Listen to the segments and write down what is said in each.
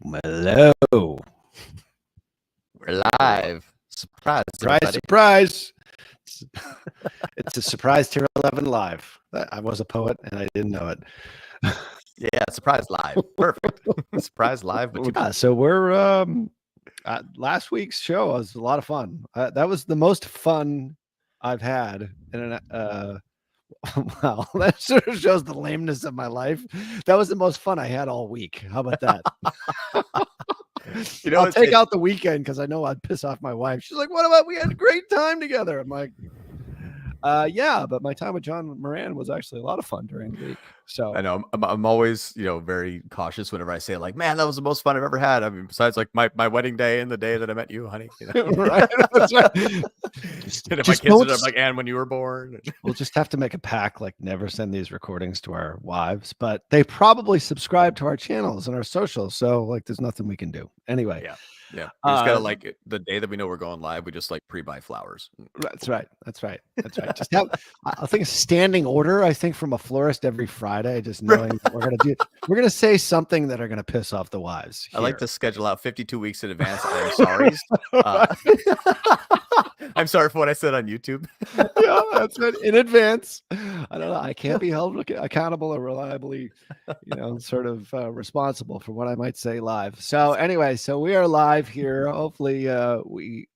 Hello. We're live. Surprise, Surprise, surprise. It's a surprise Tier 11 live. I was a poet and I didn't know it. Yeah, surprise live. Perfect. Surprise live. But so we're last week's show was a lot of fun. That was the most fun I've had in an wow, that sort of shows the lameness of my life. That was the most fun I had all week. How about that? I'll take out the weekend because I know I'd piss off my wife. She's like, what about we had a great time together? I'm like, yeah, but my time with John Moran was actually a lot of fun during the week. So I know I'm always, very cautious whenever I say like, man, that was the most fun I've ever had. I mean, besides like my wedding day and the day that I met you, honey. Right? That's right. And if my kids are like, and when you were born. We'll just have to make a pact, like never send these recordings to our wives, but they probably subscribe to our channels and our socials. So like, there's nothing we can do anyway. Yeah. Yeah, we just gotta like the day that we know we're going live, we just like pre-buy flowers. That's right. Just have, I think, a standing order. I think from a florist every Friday, just knowing we're gonna say something that are gonna piss off the wives. Here. I like to schedule out 52 weeks in advance. I'm sorry. I'm sorry for what I said on YouTube. Yeah, that's right. In advance. I don't know. I can't be held accountable or reliably, sort of responsible for what I might say live. So anyway, so we are live here. Hopefully,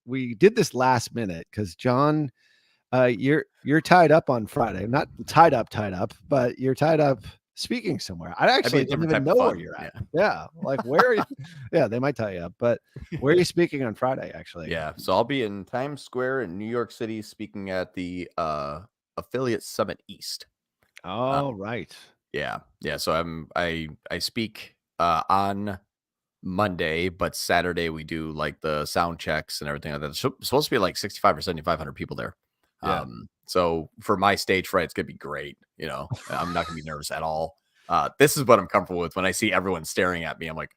we did this last minute because John, you're tied up on Friday. Not tied up, but you're tied up speaking somewhere. I actually didn't even know where you're at. Yeah. Like where are you? Yeah, they might tie you up, but where are you speaking on Friday, actually? Yeah. So I'll be in Times Square in New York City speaking at the Affiliate Summit East. Oh, right. Yeah. So I speak on Monday, but Saturday we do like the sound checks and everything like that. It's supposed to be like 6,500 or 7,500 people there. Yeah. So for my stage fright, it's gonna be great. I'm not gonna be nervous at all. This is what I'm comfortable with. When I see everyone staring at me, I'm like,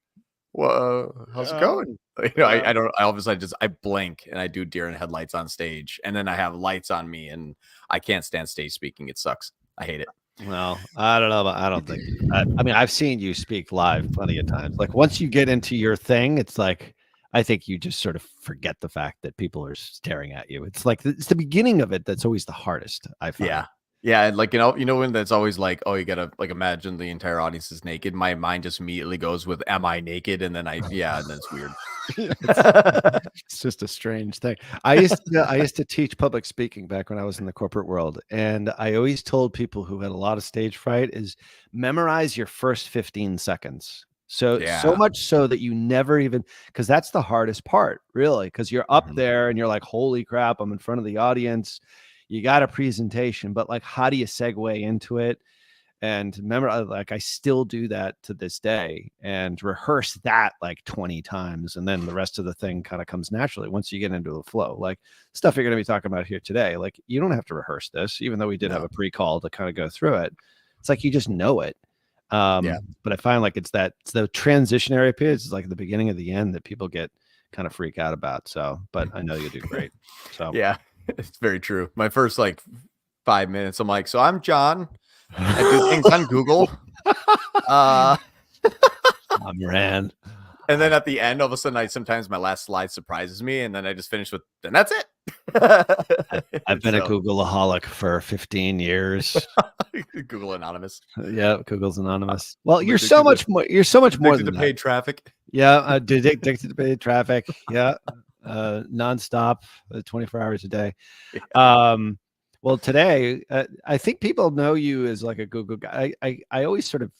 whoa, how's it going? I don't, I obviously I blink and I do deer in headlights on stage, and then I have lights on me, and I can't stand stage speaking. It sucks. I hate it. Well, I don't know, but I don't think. I mean, I've seen you speak live plenty of times. Like once you get into your thing, it's like I think you just sort of forget the fact that people are staring at you. It's like it's the beginning of it that's always the hardest. I find. Yeah, like when that's always like, oh, you gotta like imagine the entire audience is naked. My mind just immediately goes with, am I naked? And then and then it's weird. It's just a strange thing. I used to teach public speaking back when I was in the corporate world, and I always told people who had a lot of stage fright is memorize your first 15 seconds. So much so that you never even, because that's the hardest part, really, because you're up there and you're like, holy crap, I'm in front of the audience. You got a presentation, but like, how do you segue into it? And remember, like, I still do that to this day and rehearse that like 20 times. And then the rest of the thing kind of comes naturally once you get into the flow. Like stuff you're going to be talking about here today. Like, you don't have to rehearse this, even though we did have a pre-call to kind of go through it. It's like, you just know it. But I find like it's the transitionary periods, it's like the beginning of the end that people get kind of freak out about. So, but I know you do great. So, yeah, it's very true. My first like 5 minutes, I'm like, so I'm John. I do things on Google. I'm Moran. And then at the end, all of a sudden, sometimes my last slide surprises me, and then I just finish with, then that's it. I've been a Googleaholic for 15 years. Google Anonymous. Yeah, Google's Anonymous. Well, you're so much more. You're so much more than the paid traffic. Yeah, addicted to paid traffic. Yeah, nonstop, 24 hours a day. Yeah. Well, today, I think people know you as like a Google guy. I always sort of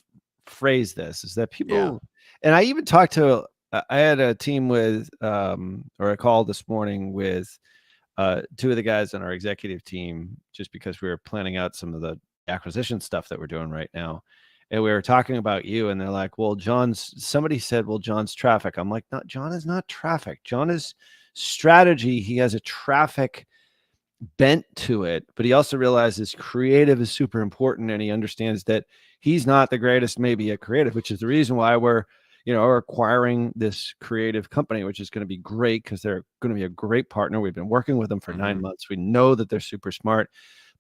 phrase this is that people, and I even talked to, I had a team with, or a call this morning with two of the guys on our executive team, just because we were planning out some of the acquisition stuff that we're doing right now. And we were talking about you, and they're like, well, somebody said, well, John's traffic. I'm like, no, John is not traffic. John is strategy. He has a traffic bent to it, but he also realizes creative is super important, and he understands that he's not the greatest maybe at creative, which is the reason why we're acquiring this creative company, which is going to be great because they're going to be a great partner. We've been working with them for 9 months. We know that they're super smart,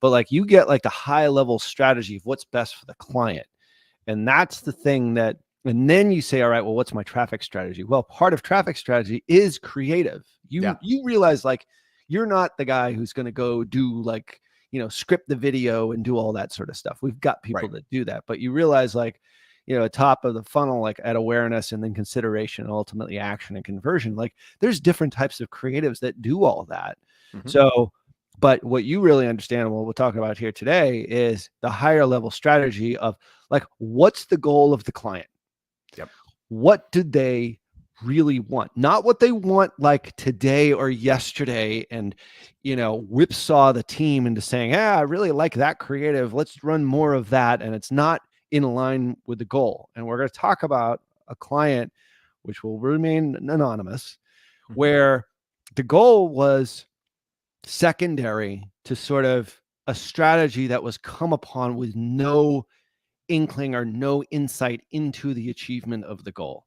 but like you get like the high level strategy of what's best for the client. And that's the thing that And then you say, all right, well, what's my traffic strategy? Well, part of traffic strategy is creative. You realize like you're not the guy who's going to go do like, script the video and do all that sort of stuff. We've got people that do that, but you realize like, top of the funnel, like at awareness and then consideration, and ultimately action and conversion, like there's different types of creatives that do all that. So, but what you really understand, and what we're talking about here today, is the higher level strategy of like, what's the goal of the client? What do they really want? Not what they want like today or yesterday and, whipsaw the team into saying, I really like that creative. Let's run more of that. And it's not in line with the goal. And we're going to talk about a client, which will remain anonymous, where the goal was secondary to sort of a strategy that was come upon with no inkling or no insight into the achievement of the goal.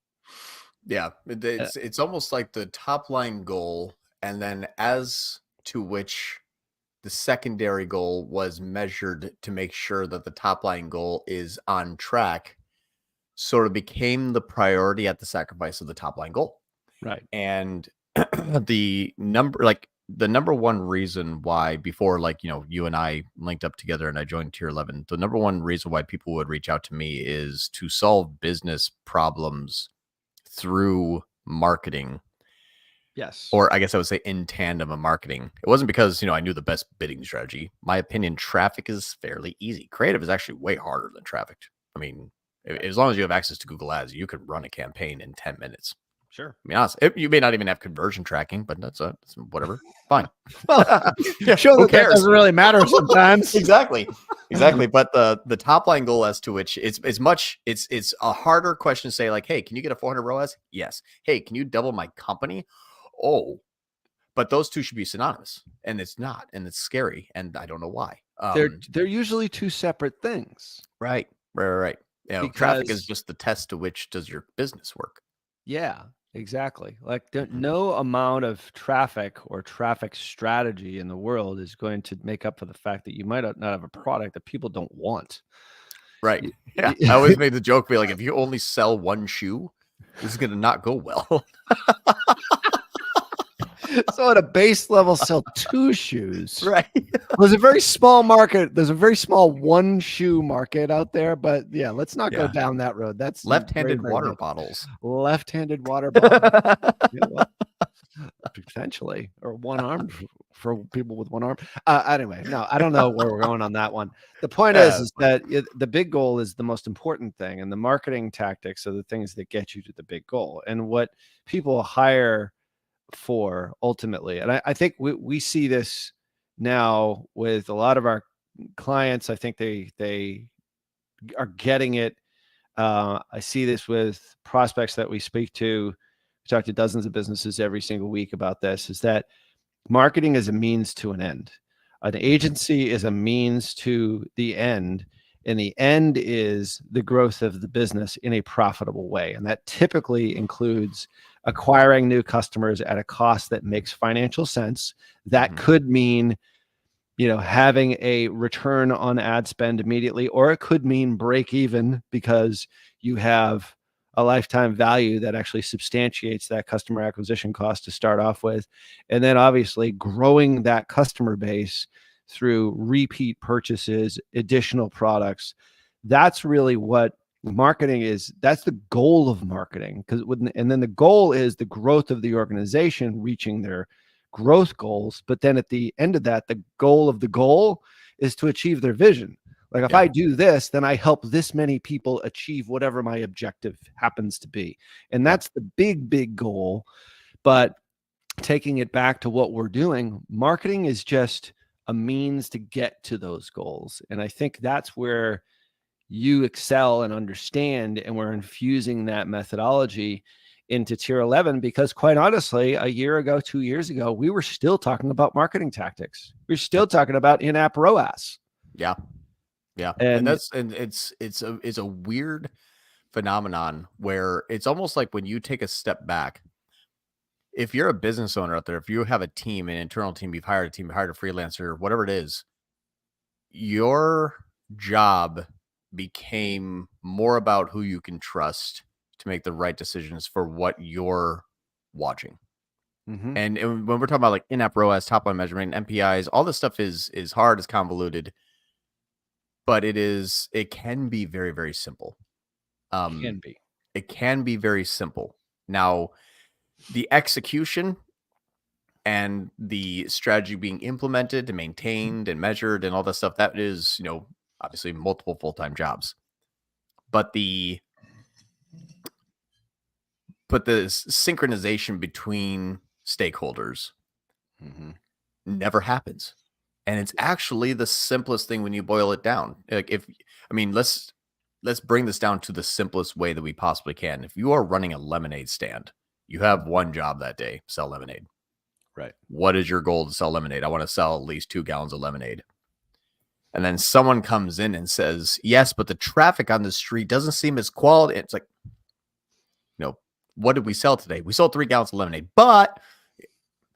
Yeah, it's almost like the top line goal, and then as to which the secondary goal was measured to make sure that the top line goal is on track, sort of became the priority at the sacrifice of the top line goal. Right. And the number one reason why, before you and I linked up together and I joined Tier 11, the number one reason why people would reach out to me is to solve business problems through marketing. Yes. Or I guess I would say in tandem of marketing. It wasn't because, I knew the best bidding strategy. My opinion, traffic is fairly easy. Creative is actually way harder than traffic. I mean, as long as you have access to Google Ads, you can run a campaign in 10 minutes. Sure. I mean, honestly, you may not even have conversion tracking, but that's whatever. Fine. Well, show who that cares? doesn't really matter sometimes. Exactly. But the top line goal, as to which it's a harder question to say, like, hey, can you get a 400 ROAS? Yes. Hey, can you double my company? Oh, but those two should be synonymous, and it's not, and it's scary, and I don't know why. They're usually two separate things. Right. Traffic is just the test to which does your business work. Yeah, exactly. Like no amount of traffic or traffic strategy in the world is going to make up for the fact that you might not have a product that people don't want. Right. Yeah. I always made the joke, be like, if you only sell one shoe, this is going to not go well. So at a base level, sell two shoes. Right. There's a very small market. There's a very small one shoe market out there, but yeah, let's not go down that road. That's left-handed water bottles. Left-handed water bottles. Potentially, or one arm for people with one arm. Anyway, no, I don't know where we're going on that one. The point is that the big goal is the most important thing, and the marketing tactics are the things that get you to the big goal. And what people hire for ultimately, and I think we see this now with a lot of our clients. I think they are getting it. I see this with prospects that we speak to. We talk to dozens of businesses every single week about this, is that marketing is a means to an end. An agency is a means to the end, and the end is the growth of the business in a profitable way. And that typically includes acquiring new customers at a cost that makes financial sense. That could mean, having a return on ad spend immediately, or it could mean break even because you have a lifetime value that actually substantiates that customer acquisition cost to start off with. And then obviously growing that customer base through repeat purchases, additional products. That's really what marketing is. That's the goal of marketing. And then the goal is the growth of the organization reaching their growth goals. But then at the end of that, the goal of the goal is to achieve their vision. Like if I do this, then I help this many people achieve whatever my objective happens to be. And that's the big goal. But taking it back to what we're doing, marketing is just a means to get to those goals. And I think that's where you excel and understand, and we're infusing that methodology into Tier 11, because quite honestly, a year ago, 2 years ago, we were still talking about marketing tactics. We're still talking about in-app ROAS. Yeah. And it's a weird phenomenon where it's almost like when you take a step back, if you're a business owner out there, if you have a team, an internal team, you've hired a team, you've hired a freelancer, whatever it is, your job became more about who you can trust to make the right decisions for what you're watching. Mm-hmm. And when we're talking about like in-app ROAS, top-line measurement, MPIs, all this stuff is hard, is convoluted, but it can be very, very simple. Can be. It can be very simple. Now, the execution and the strategy being implemented and maintained and measured and all that stuff, that is, obviously multiple full-time jobs. But the synchronization between stakeholders never happens. And it's actually the simplest thing when you boil it down. Like let's bring this down to the simplest way that we possibly can. If you are running a lemonade stand, you have one job that day, sell lemonade. Right. What is your goal to sell lemonade? I want to sell at least 2 gallons of lemonade. And then someone comes in and says, yes, but the traffic on the street doesn't seem as quality. It's like, what did we sell today? We sold 3 gallons of lemonade, but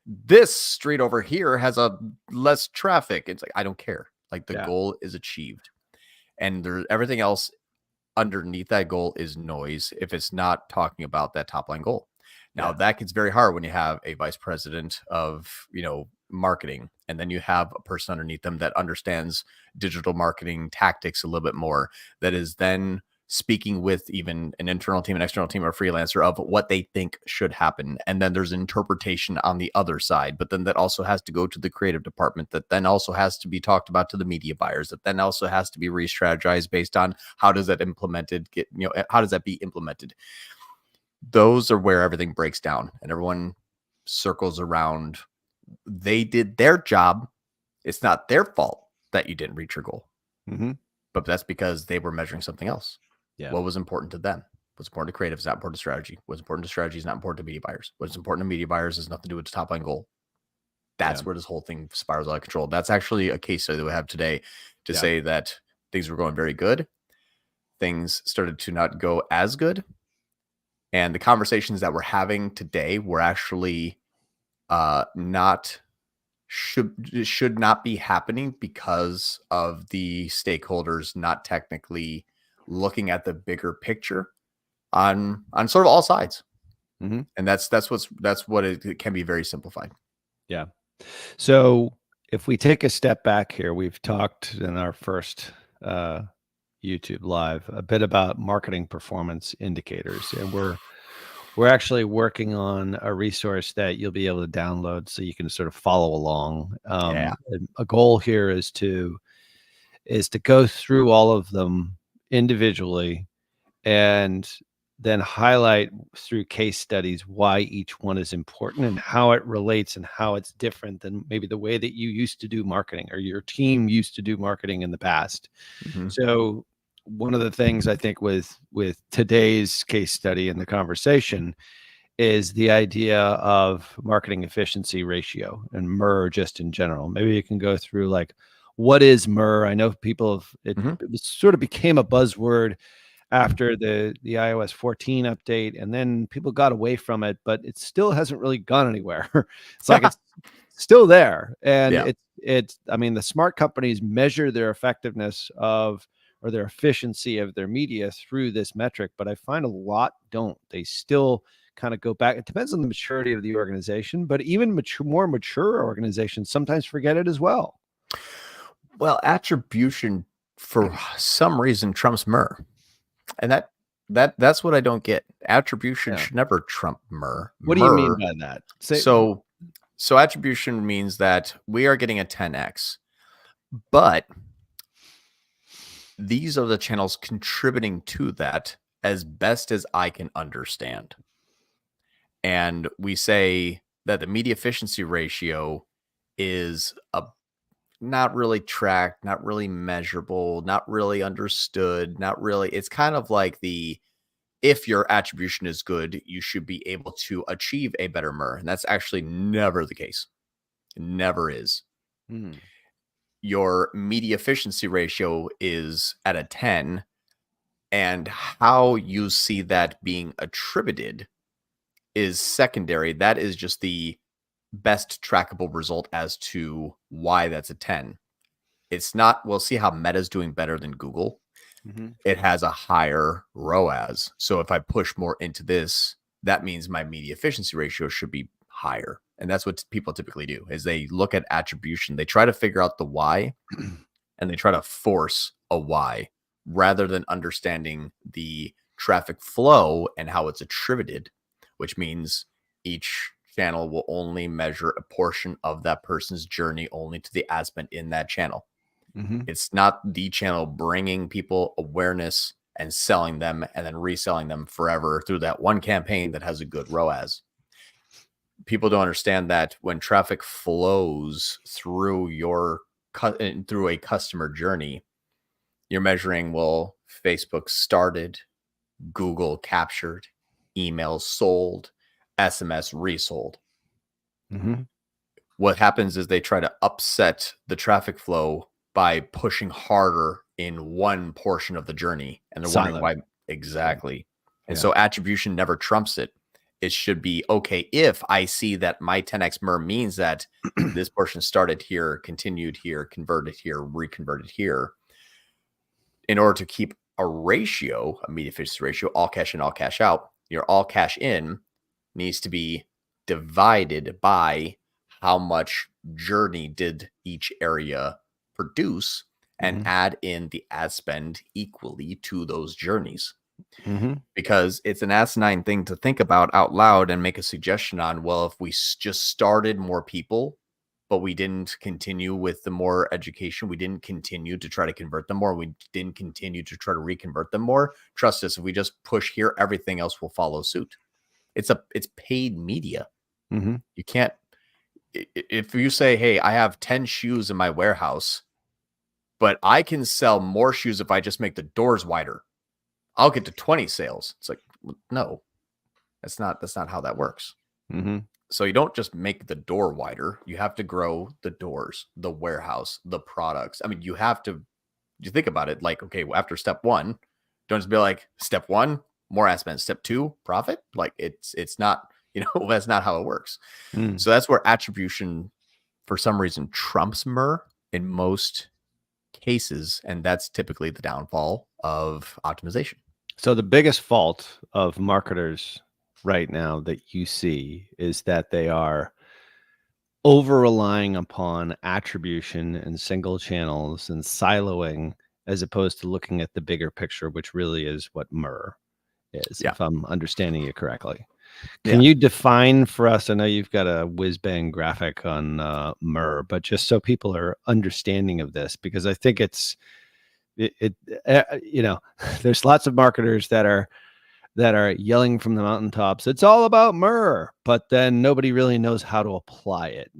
this street over here has a less traffic. It's like, I don't care. Like the goal is achieved. And everything else underneath that goal is noise if it's not talking about that top line goal. Now that gets very hard when you have a vice president of, marketing, and then you have a person underneath them that understands digital marketing tactics a little bit more, that is then speaking with even an internal team, an external team, or a freelancer of what they think should happen. And then there's interpretation on the other side, but then that also has to go to the creative department, that then also has to be talked about to the media buyers, that then also has to be re-strategized based on how does that how does that be implemented? Those are where everything breaks down and everyone circles around. They did their job. It's not their fault that you didn't reach your goal, but that's because they were measuring something else. Yeah. What was important to them? What's important to creative is not important to strategy. What's important to strategy is not important to media buyers. What's important to media buyers has nothing to do with the top line goal. That's where this whole thing spirals out of control. That's actually a case study that we have today to say that things were going very good. Things started to not go as good. And the conversations that we're having today were actually should not be happening because of the stakeholders not technically looking at the bigger picture on sort of all sides. And that's what it can be very simplified. Yeah. So if we take a step back here, we've talked in our first YouTube live a bit about marketing performance indicators, and we're actually working on a resource that you'll be able to download so you can sort of follow along. A goal here is to go through all of them individually and then highlight through case studies why each one is important and how it relates and how it's different than maybe the way that you used to do marketing or your team used to do marketing in the past. So one of the things I think with today's case study and the conversation is the idea of marketing efficiency ratio and MER just in general. Maybe you can go through like, what is MER? I know people it sort of became a buzzword after the iOS 14 update, and then people got away from it, but it still hasn't really gone anywhere. It's like it's still there. And it's I mean, the smart companies measure their effectiveness or their efficiency of their media through this metric, but I find a lot don't. They still kind of go back. It depends on the maturity of the organization, but even more mature organizations sometimes forget it as well. Well, attribution for some reason trumps MER. And that's what I don't get. Attribution should never trump MER. What do you mean by that? So attribution means that we are getting a 10x, but these are the channels contributing to that as best as I can understand. And we say that the media efficiency ratio is not really tracked, not really measurable, not really understood, it's kind of like if your attribution is good, you should be able to achieve a better MER. And that's actually never the case. It never is. Your media efficiency ratio is at a 10, and how you see that being attributed is secondary. That is just the best trackable result as to why that's a 10. It's not, we'll see how Meta's doing better than Google. it has a higher ROAS. So if I push more into this, that means my media efficiency ratio should be higher. And that's what people typically do is they look at attribution. They try to figure out the why and they try to force a why rather than understanding the traffic flow and how it's attributed, which means each channel will only measure a portion of that person's journey only to the ad spend in that channel. It's not the channel bringing people awareness and selling them and then reselling them forever through that one campaign that has a good ROAS. People don't understand that when traffic flows through through a customer journey, you're measuring, well, Facebook started, Google captured, emails sold, SMS resold. What happens is they try to upset the traffic flow by pushing harder in one portion of the journey. And they're wondering why. Exactly. And so attribution never trumps it. It should be, okay, if I see that my 10x MER means that this portion started here, continued here, converted here, reconverted here, in order to keep a ratio, a media efficiency ratio, all cash in, all cash out, your all cash in needs to be divided by how much journey did each area produce and add in the ad spend equally to those journeys. Because it's an asinine thing to think about out loud and make a suggestion on, well, if we just started more people, but we didn't continue with the more education, we didn't continue to try to convert them more, we didn't continue to try to reconvert them more, trust us, if we just push here, everything else will follow suit. It's paid media. You can't, if you say, hey, I have 10 shoes in my warehouse, but I can sell more shoes if I just make the doors wider, I'll get to 20 sales. It's like, no, that's not how that works. So you don't just make the door wider. You have to grow the doors, the warehouse, the products. I mean, you think about it like, okay, well, after step one, don't just be like, step one, more ad spend. Step two, profit. Like it's not, that's not how it works. So that's where attribution, for some reason, trumps MER in most cases. And that's typically the downfall of optimization. So the biggest fault of marketers right now that you see is that they are over relying upon attribution and single channels and siloing as opposed to looking at the bigger picture, which really is what MER is, if I'm understanding you correctly. Can you define for us? I know you've got a whiz bang graphic on MER, but just so people are understanding of this, because I think there's lots of marketers that are yelling from the mountaintops, it's all about MER, but then nobody really knows how to apply it.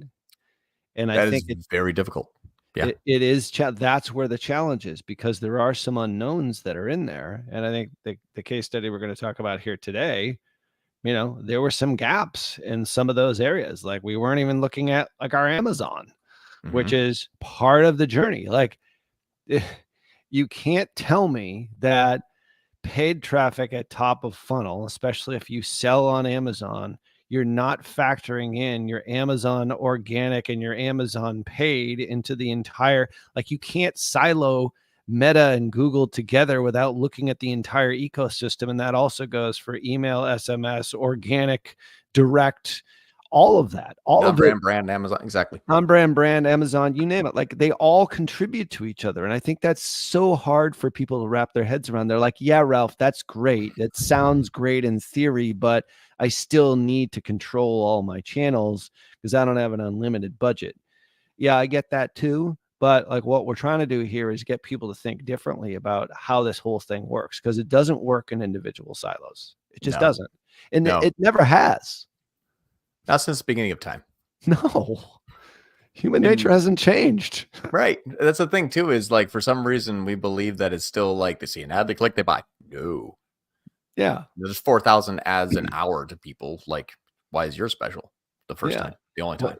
And I think it's very difficult. It is. That's where the challenge is, because there are some unknowns that are in there. And I think the case study we're going to talk about here today, there were some gaps in some of those areas. Like we weren't even looking at like our Amazon, which is part of the journey. Like you can't tell me that paid traffic at top of funnel, especially if you sell on Amazon, you're not factoring in your Amazon organic and your Amazon paid into the entire, like you can't silo Meta and Google together without looking at the entire ecosystem. And that also goes for email, SMS, organic, direct, all of that. All of it. Brand, Amazon, exactly. Brand, Amazon, you name it. Like they all contribute to each other. And I think that's so hard for people to wrap their heads around. They're like, yeah, Ralph, that's great. It sounds great in theory, but I still need to control all my channels because I don't have an unlimited budget. Yeah, I get that too. But like what we're trying to do here is get people to think differently about how this whole thing works, because it doesn't work in individual silos. It just doesn't. And it never has. Not since the beginning of time. No. Human nature hasn't changed. Right. That's the thing too, is like for some reason we believe that it's still like they see an ad, they click, they buy. No. Yeah. There's 4,000 ads an hour to people. Like, why is yours special? The first time, the only time.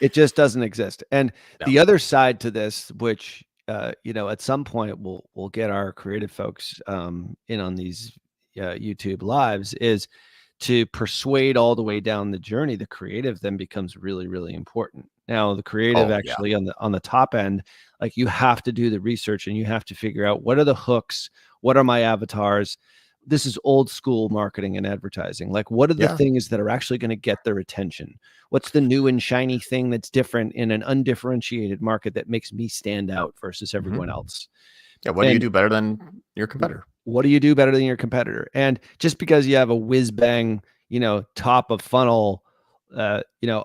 It just doesn't exist. And the other side to this, which at some point we'll get our creative folks in on these YouTube lives, is to persuade all the way down the journey. The creative then becomes really, really important. Now the creative actually on the top end, like you have to do the research and you have to figure out what are the hooks, what are my avatars. This is old school marketing and advertising. Like, what are the things that are actually going to get their attention? What's the new and shiny thing that's different in an undifferentiated market that makes me stand out versus everyone else? Yeah. What do you do better than your competitor? What do you do better than your competitor? And just because you have a whiz bang, top of funnel,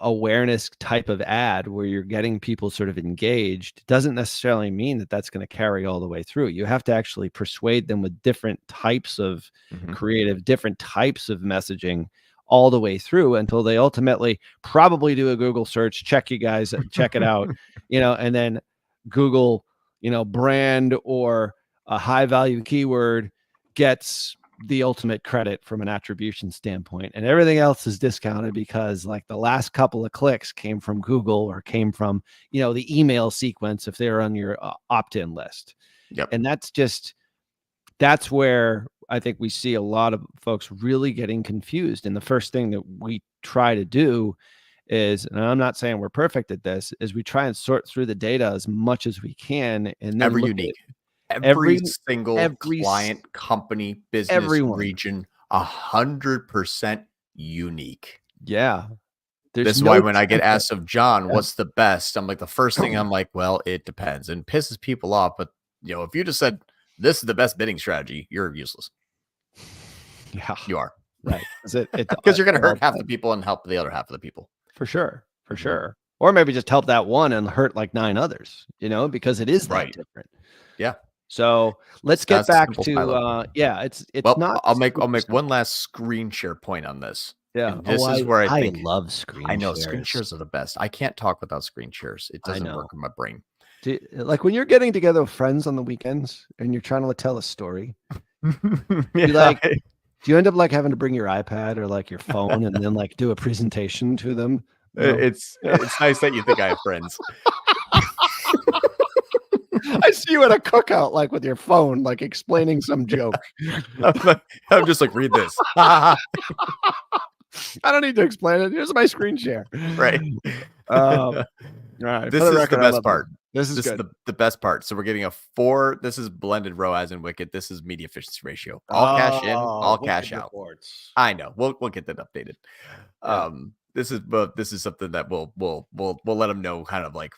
awareness type of ad where you're getting people sort of engaged doesn't necessarily mean that that's going to carry all the way through. You have to actually persuade them with different types of creative, different types of messaging all the way through until they ultimately probably do a Google search, check it out, and then Google, brand or a high value keyword gets the ultimate credit from an attribution standpoint, and everything else is discounted because like the last couple of clicks came from Google or came from, the email sequence if they're on your opt-in list. And that's where I think we see a lot of folks really getting confused. And the first thing that we try to do is, and I'm not saying we're perfect at this, is we try and sort through the data as much as we can and then every single client, company, business, region, 100% unique. Yeah. This is why when I get asked of John, what's the best? I'm like, the first thing I'm like, well, it depends, and pisses people off. But if you just said this is the best bidding strategy, you're useless. Yeah, you are. Right. Because you're going to hurt half the people and help the other half of the people. For sure. Or maybe just help that one and hurt like 9 others, because it is that different. Yeah. So let's get back to it's not. I'll make one last screen share point on this. Yeah. And this is where I love screen shares. I know screen shares are the best. I can't talk without screen shares. It doesn't work in my brain. Like when you're getting together with friends on the weekends and you're trying to tell a story, do you end up like having to bring your iPad or like your phone and then like do a presentation to them? It's nice that you think I have friends. I see you at a cookout, like with your phone, like explaining some joke. I'm just like, read this. I don't need to explain it. Here's my screen share. Right. All right. This is the best part. This is the best part. So we're getting a 4. This is blended ROAS and Wicked. This is media efficiency ratio. All cash in, all cash out. Reports. I know. We'll get that updated. Yeah. This is something that we'll let them know, kind of like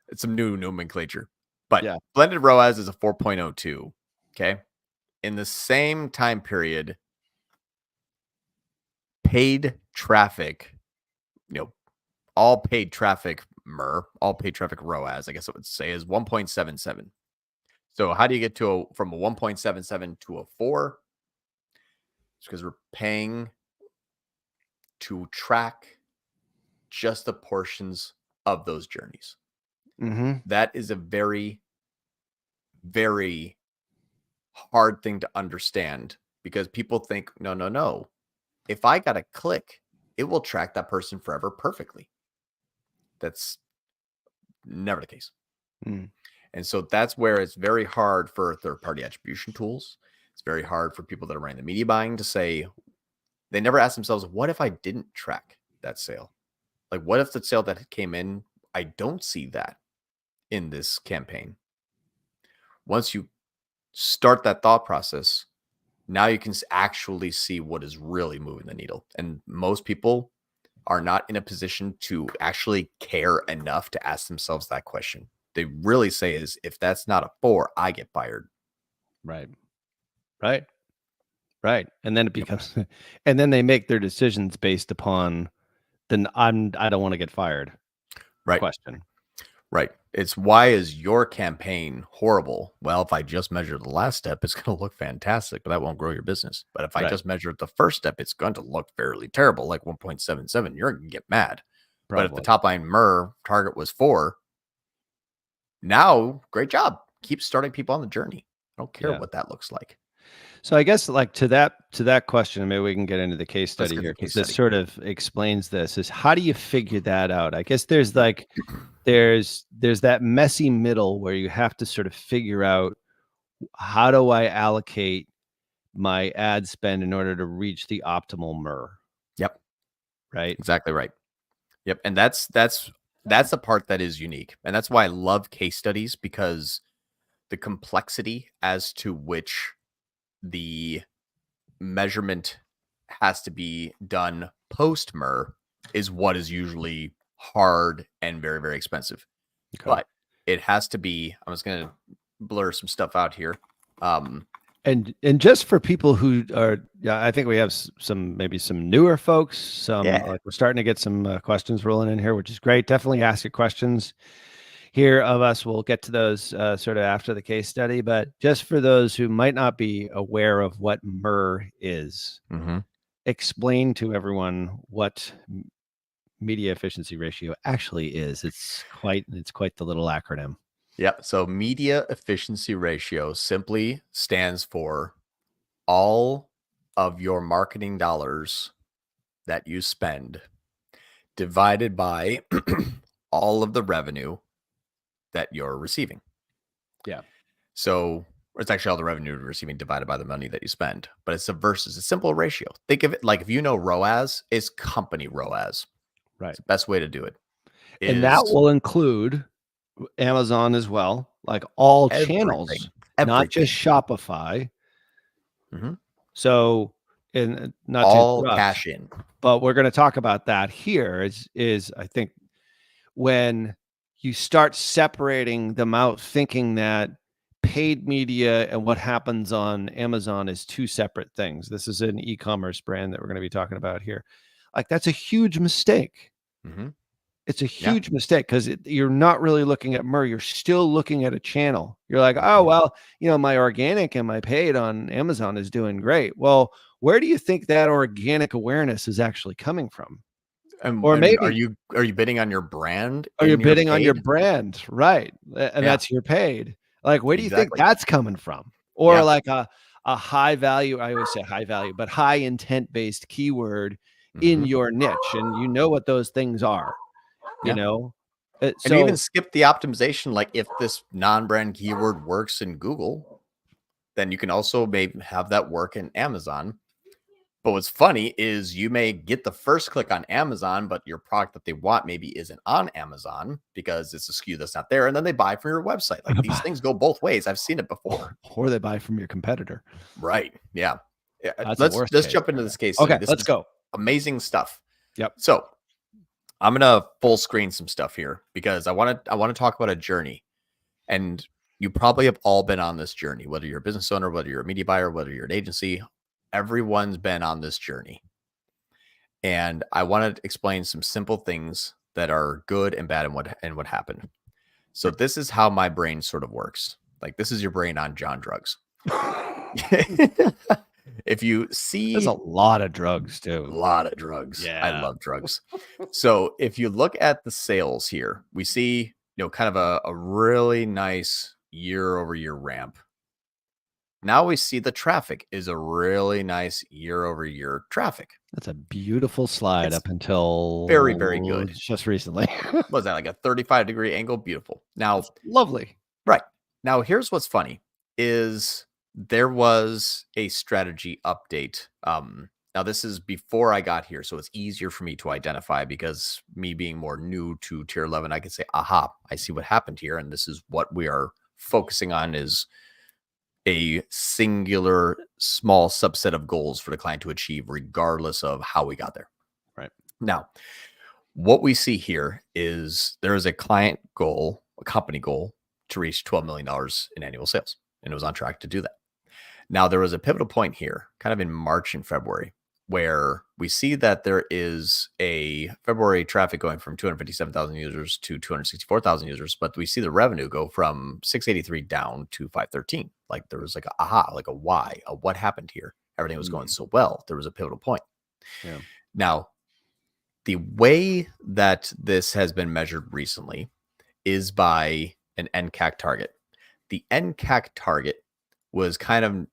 it's some new nomenclature. But blended ROAS is a 4.02. Okay. In the same time period, paid traffic, all paid traffic all paid traffic ROAS, I guess I would say, is 1.77. So how do you get from a 1.77 to a 4? It's because we're paying to track just the portions of those journeys. That is a very, very hard thing to understand because people think, no. If I got a click, it will track that person forever perfectly. That's never the case. And so that's where it's very hard for third-party attribution tools. It's very hard for people that are running the media buying to say, they never ask themselves, what if I didn't track that sale? Like, what if the sale that came in, I don't see that in this campaign? Once you start that thought process, now you can actually see what is really moving the needle. And most people are not in a position to actually care enough to ask themselves that question. They really say is, if that's not a 4, I get fired. Right. And then it becomes, and then they make their decisions based upon I don't want to get fired. Question. Right. It's, why is your campaign horrible? Well, if I just measure the last step, it's going to look fantastic, but that won't grow your business. But if I just measure the first step, it's going to look fairly terrible, like 1.77. You're going to get mad. Probably. But if the top line target was 4, now, great job. Keep starting people on the journey. I don't care what that looks like. So I guess like to that question, maybe we can get into the case study here, because this sort of explains this, is how do you figure that out? I guess there's like, there's that messy middle where you have to sort of figure out, how do I allocate my ad spend in order to reach the optimal MER? Yep. Right. Exactly right. Yep. And that's That's the part that is unique. And that's why I love case studies, because the complexity as to which the measurement has to be done post MER is what is usually hard and very, very expensive. Okay. But it has to be, I'm just going to blur some stuff out here. And just for people who are, I think we have maybe some newer folks. Like we're starting to get some questions rolling in here, which is great. Definitely ask your questions here of us. We'll get to those sort of after the case study. But just for those who might not be aware of what MER is, explain to everyone what media efficiency ratio actually is. It's quite the little acronym. Yep. So media efficiency ratio simply stands for all of your marketing dollars that you spend divided by all of the revenue that you're receiving. Yeah. So it's actually all the revenue you're receiving divided by the money that you spend, but it's a simple ratio. Think of it like, if you know ROAS is company ROAS. Right. It's the best way to do it. And that will include Amazon as well, like all channels, not just Shopify. So, and not all to cash in, but we're going to talk about that here. Is I think when you start separating them out, thinking that paid media and what happens on Amazon is two separate things. This is an e-commerce brand that we're going to be talking about here. Like, that's a huge mistake. It's a huge mistake, because you're not really looking at MER. You're still looking at a channel. You're like, oh, well, my organic and my paid on Amazon is doing great. Well, where do you think that organic awareness is actually coming from? Or maybe are you bidding on your brand? Are you bidding on your brand? Right. And that's your paid. Like, where do you think that's coming from? Or like a high value, I always say high value, but high intent based keyword in your niche. And what those things are. And you even skip the optimization. Like, if this non-brand keyword works in Google, then you can also maybe have that work in Amazon. But what's funny is you may get the first click on Amazon, but your product that they want maybe isn't on Amazon because it's a SKU that's not there. And then they buy from your website. Like, these things go both ways. I've seen it before. Or they buy from your competitor. Right. Yeah. Let's jump into this case. Okay, let's go. Amazing stuff. Yep. So I'm going to full screen some stuff here, because I want to talk about a journey. And you probably have all been on this journey, whether you're a business owner, whether you're a media buyer, whether you're an agency. Everyone's been on this journey. And I want to explain some simple things that are good and bad and what happened. So this is how my brain sort of works. Like, this is your brain on John drugs. If you see, there's a lot of drugs too. A lot of drugs. Yeah. I love drugs. So if you look at the sales here, we see, kind of a really nice year-over-year ramp. Now we see the traffic is a really nice year-over-year traffic. That's a beautiful slide up until very, very good. Just recently. Was that like a 35-degree angle? Beautiful. Now, that's lovely. Right. Now, here's what's funny is there was a strategy update. Now this is before I got here, so it's easier for me to identify, because me being more new to tier 11, I can say, aha, I see what happened here. And this is what we are focusing on, is a singular small subset of goals for the client to achieve, regardless of how we got there. Right. Now, what we see here is there is a client goal, a company goal, to reach $12 million in annual sales. And it was on track to do that. Now, there was a pivotal point here, kind of in March and February, where we see that there is a February traffic going from 257,000 users to 264,000 users, but we see the revenue go from 683 down to 513. Like, there was like a aha, like a why, a what happened here. Everything was going so well. There was a pivotal point. Yeah. Now, the way that this has been measured recently is by an NCAC target. The NCAC target was kind of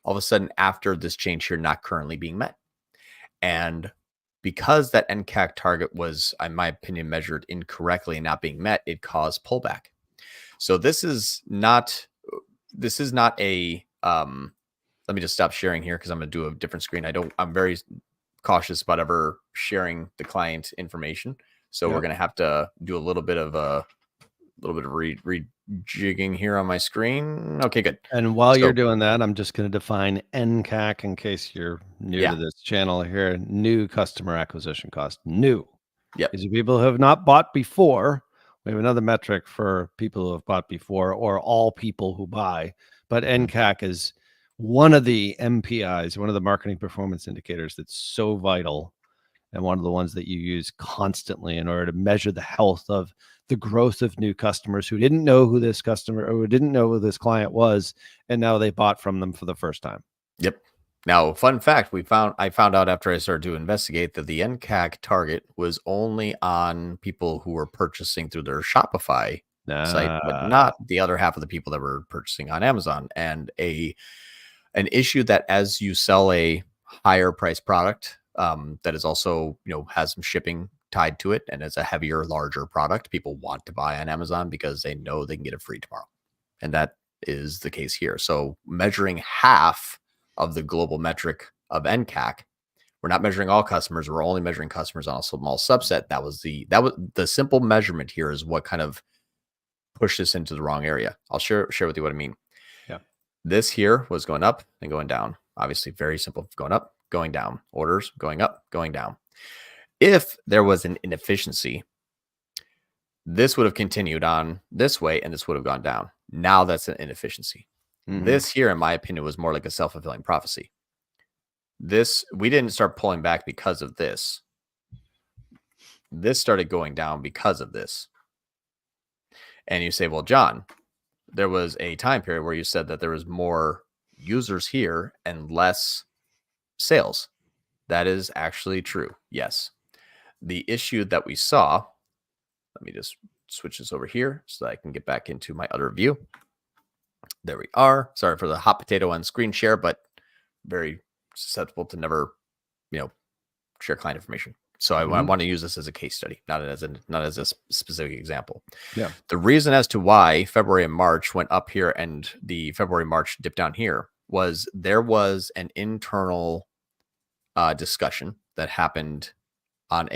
all of a sudden, after this change here, not currently being met. And because that NCAC target was, in my opinion, measured incorrectly and not being met, it caused pullback. So this is not a, let me just stop sharing here, because I'm going to do a different screen. I'm very cautious about ever sharing the client information. So we're going to have to do a little bit of rejigging here on my screen. Okay, good. And while you're doing that, I'm just going to define NCAC in case you're new to this channel here. New customer acquisition cost. New. Yep. These are people who have not bought before. We have another metric for people who have bought before, or all people who buy. But NCAC is one of the MPIs, one of the marketing performance indicators that's so vital, and one of the ones that you use constantly in order to measure the health of the growth of new customers who didn't know who this customer or who didn't know who this client was, and now they bought from them for the first time. Yep. Now, fun fact, I found out after I started to investigate that the NCAC target was only on people who were purchasing through their Shopify site, but not the other half of the people that were purchasing on Amazon. And an issue that as you sell a higher price product that is also, has some shipping tied to it, and it's a heavier, larger product, people want to buy on Amazon because they know they can get it free tomorrow. And that is the case here. So measuring half of the global metric of NCAC, we're not measuring all customers. We're only measuring customers on a small subset. That was the simple measurement here is what kind of pushed this into the wrong area. I'll share with you what I mean. Yeah. This here was going up and going down. Obviously very simple, going up, going down, orders going up, going down. If there was an inefficiency, this would have continued on this way and this would have gone down. Now that's an inefficiency. This here, in my opinion, was more like a self-fulfilling prophecy. We didn't start pulling back because of this. This started going down because of this. And you say, well, John, there was a time period where you said that there was more users here and less sales. That is actually true. Yes. The issue that we saw, let me just switch this over here so that I can get back into my other view. There we are. Sorry for the hot potato on screen share, but very susceptible to never, share client information. So I want to use this as a case study, not as a specific example. Yeah. The reason as to why February and March went up here and the February March dipped down here was there was an internal discussion that happened on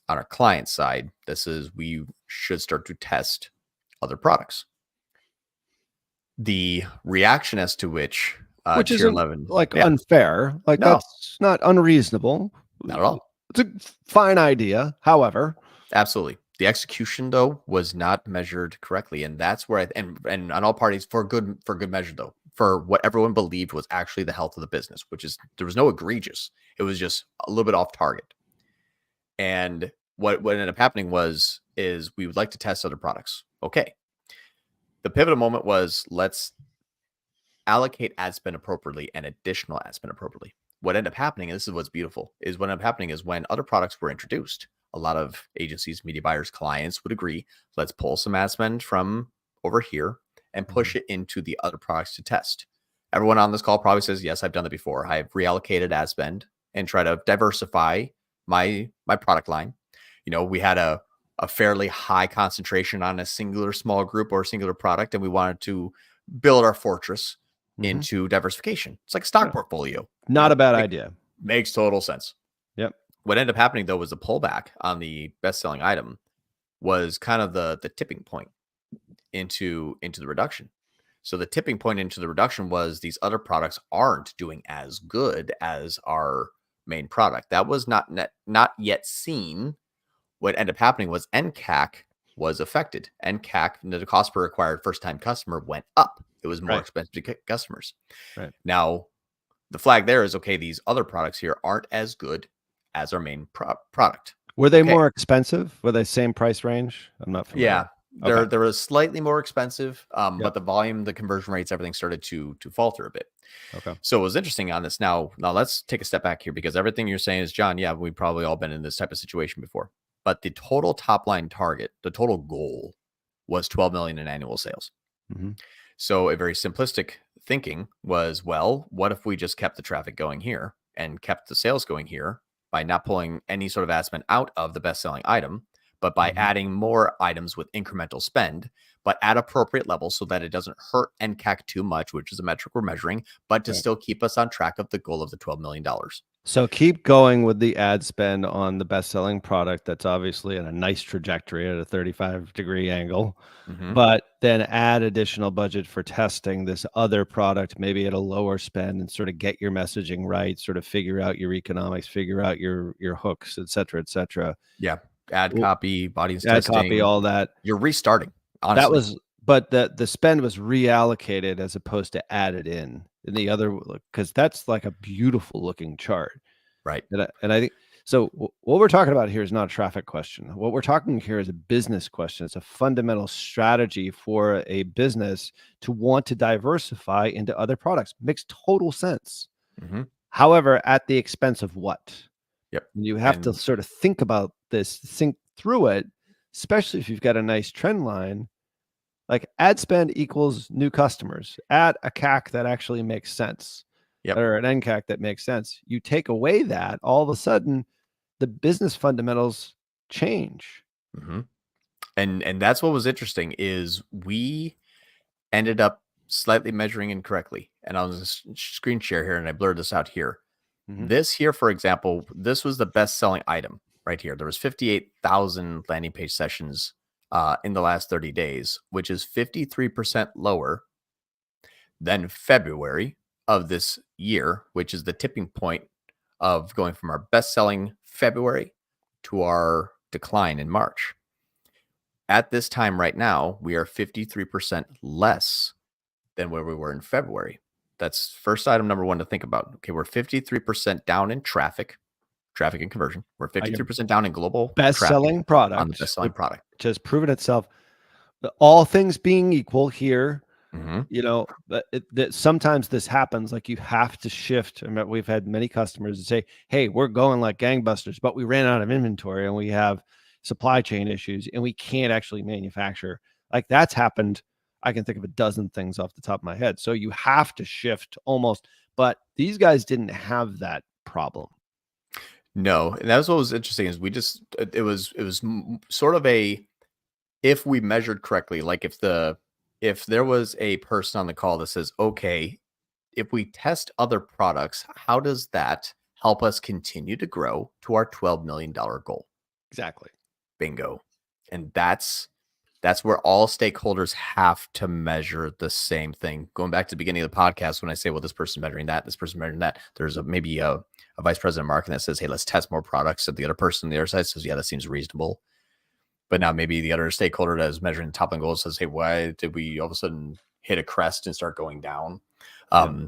our client side. This is, we should start to test other products. The reaction as to which is tier 11 unfair, that's not unreasonable, not at all. It's a fine idea. However, absolutely, the execution though was not measured correctly, and that's where and on all parties for good measure though, for what everyone believed was actually the health of the business, which is there was no egregious. It was just a little bit off target. And what ended up happening is we would like to test other products. Okay. The pivotal moment was let's allocate ad spend appropriately and additional ad spend appropriately. What ended up happening, and this is what's beautiful, is what ended up happening is when other products were introduced, a lot of agencies, media buyers, clients would agree, let's pull some ad spend from over here and push it into the other products to test. Everyone on this call probably says, yes, I've done that before. I've reallocated ad spend and try to diversify my product line. We had a fairly high concentration on a singular small group or a singular product, and we wanted to build our fortress into diversification. It's like a stock portfolio. Not a bad idea. Makes total sense. Yep. What ended up happening though was the pullback on the best-selling item was kind of the tipping point into the reduction. So the tipping point into the reduction was these other products aren't doing as good as our main product. That was not yet seen. What ended up happening was NCAC was affected. NCAC, the cost per acquired first-time customer, went up. It was more expensive to get customers. Right. Now, the flag there is, okay, these other products here aren't as good as our main product. Were they more expensive? Were they same price range? I'm not familiar. Yeah, they're a slightly more expensive, but the volume, the conversion rates, everything started to falter a bit. Okay. So it was interesting on this. Now let's take a step back here, because everything you're saying is, John, yeah, we've probably all been in this type of situation before. But the total top line target, the total goal was 12 million in annual sales. So a very simplistic thinking was, well, what if we just kept the traffic going here and kept the sales going here by not pulling any sort of ad spend out of the best-selling item, but by adding more items with incremental spend, but at appropriate levels so that it doesn't hurt NCAC too much, which is a metric we're measuring, but to still keep us on track of the goal of the $12 million. So keep going with the ad spend on the best-selling product that's obviously in a nice trajectory at a 35-degree angle, but then add additional budget for testing this other product, maybe at a lower spend, and sort of get your messaging right, sort of figure out your economics, figure out your hooks, et cetera, et cetera. Yeah. Ad Well, copy, audience ad copy, testing. all that. You're restarting, That honestly. was, but the spend was reallocated as opposed to added in the other, because that's like a beautiful looking chart. Right. And I think so. What we're talking about here is not a traffic question. What we're talking here is a business question. It's a fundamental strategy for a business to want to diversify into other products. Makes total sense. However, at the expense of what? Yep. You have to sort of think about this, think through it, especially if you've got a nice trend line. Like ad spend equals new customers. Add a CAC that actually makes sense. Or an NCAC that makes sense. You take away that, all of a sudden, the business fundamentals change. And that's what was interesting is we ended up slightly measuring incorrectly. And I'll just screen share here, and I blurred this out here. This here, for example, this was the best-selling item right here. There was 58,000 landing page sessions in the last 30 days, which is 53% lower than February of this year, which is the tipping point of going from our best-selling February to our decline in March. At this time right now, we are 53% less than where we were in February. That's first item number one to think about. Okay, we're 53% down in traffic and conversion. We're 53% down in global best-selling product on the best-selling product, which has proven itself. All things being equal here, you know, that sometimes this happens. Like you have to shift. I mean, we've had many customers that say, "Hey, we're going like gangbusters, but we ran out of inventory and we have supply chain issues and we can't actually manufacture." Like that's happened. I can think of a dozen things off the top of my head. So you have to shift almost, but these guys didn't have that problem. No, and that was what was interesting is it was sort of a, if we measured correctly, like if there was a person on the call that says, okay, if we test other products, how does that help us continue to grow to our $12 million goal? Exactly. Bingo. And that's where all stakeholders have to measure the same thing. Going back to the beginning of the podcast, when I say, well, this person's measuring that, this person measuring that, there's maybe a vice president of marketing that says, hey, let's test more products. And the other person on the other side says, yeah, that seems reasonable. But now maybe the other stakeholder that is measuring the top line goals says, hey, why did we all of a sudden hit a crest and start going down?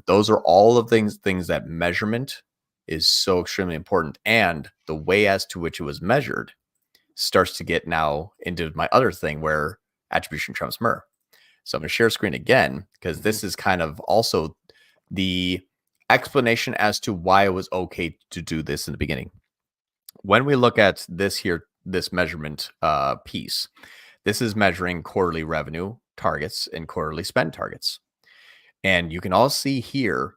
Those are all of things that measurement is so extremely important. And the way as to which it was measured starts to get now into my other thing where attribution trumps MER. So I'm going to share screen again, because this is kind of also the explanation as to why it was okay to do this in the beginning. When we look at this here, this measurement piece, this is measuring quarterly revenue targets and quarterly spend targets. And you can all see here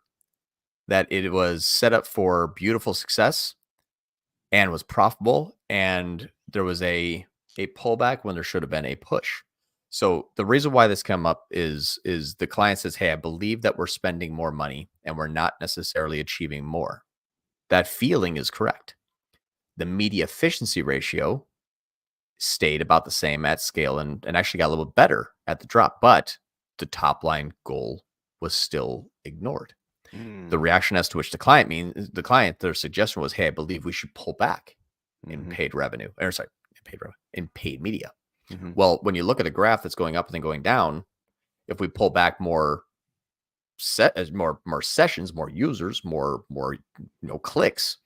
that it was set up for beautiful success and was profitable, and there was a pullback when there should have been a push. So the reason why this came up is the client says, hey, I believe that we're spending more money and we're not necessarily achieving more. That feeling is correct. The media efficiency ratio stayed about the same at scale and actually got a little bit better at the drop, but the top line goal was still ignored. The reaction as to which their suggestion was, hey, I believe we should pull back in paid revenue, in paid media. Well, when you look at a graph that's going up and then going down, if we pull back more sessions, more users, more clicks,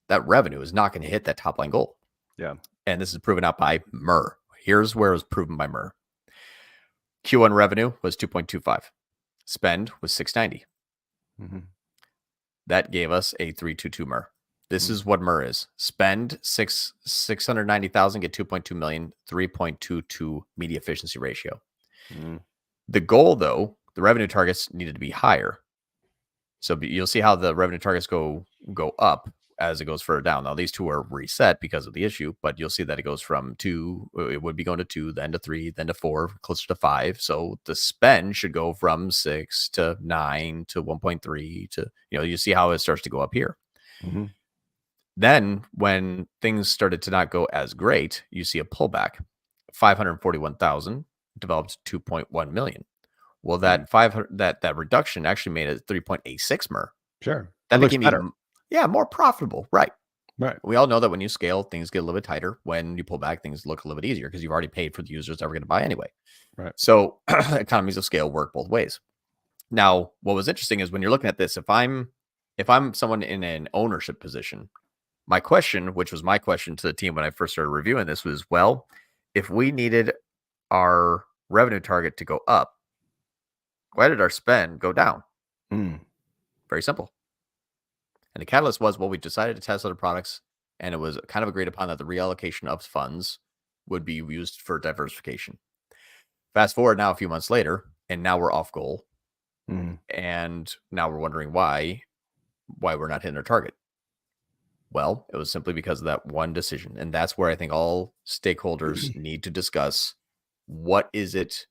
that revenue is not going to hit that top line goal. Yeah. And this is proven out by MER. Here's where it was proven by MER. Q1 revenue was 2.25. Spend was 690. That gave us a 322 MER. This is what MER is. Spend 690,000, get 2.2 million, 3.22 media efficiency ratio. The goal, though, the revenue targets needed to be higher. So you'll see how the revenue targets go up as it goes further down. Now, these two are reset because of the issue, but you'll see that it goes from 2, it would be going to 2, then to 3, then to 4, closer to 5. So the spend should go from 6 to 9 to 1.3 to, you see how it starts to go up here. Then when things started to not go as great, you see a pullback. 541,000 developed 2.1 million. Well, that 500 that reduction actually made it 3.86 mer. Sure. That It looks became better. even more profitable. Right. Right. We all know that when you scale, things get a little bit tighter. When you pull back, things look a little bit easier because you've already paid for the users that were going to buy anyway. Right. So economies of scale work both ways. Now, what was interesting is when you're looking at this, if I'm someone in an ownership position, my question, which was my question to the team when I first started reviewing this, was, well, if we needed our revenue target to go up, why did our spend go down? Very simple. And the catalyst was, well, we decided to test other products, and it was kind of agreed upon that the reallocation of funds would be used for diversification. Fast forward now a few months later, and now we're off goal. And now we're wondering why we're not hitting our target. Well, it was simply because of that one decision. And that's where I think all stakeholders need to discuss what is it